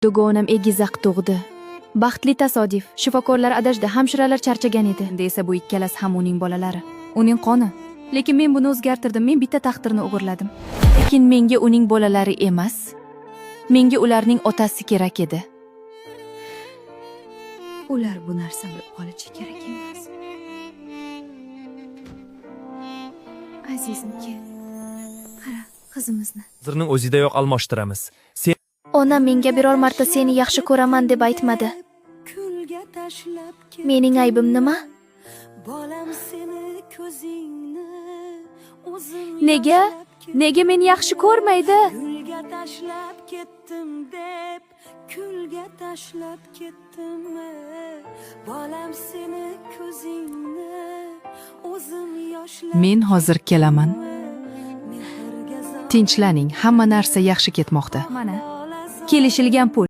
Dugonam egizak tug'di. Baxtli tasodif. Shifokorlar adashdi, hamshiralar charchagan edi. Endi esa bu ikkalasi ham uning bolalari. Uning qoni. Lekin men buni o'zgartirdim. Men bitta taqdirni o'g'irladim. Lekin menga uning bolalari emas, menga ularning otasi kerak edi. Ular bu narsa bilib qolishi kerak emas. Azizimga, qara, qizimizni. Hozirning o'zidayoq almashtiramiz. Sen Onam menga biror marta seni yaxshi ko'raman deb aytmadi. Mening aybim nima? Nega? Nega meni yaxshi ko'rmaydi? Kulga tashlab ketdim deb, kulga tashlab ketdimmi? Bolam seni ko'zingni o'zim yoshlab. Men hozir kelaman. Tinchlaning, hamma narsa yaxshi ketmoqda. Mana, kelishilgan pul.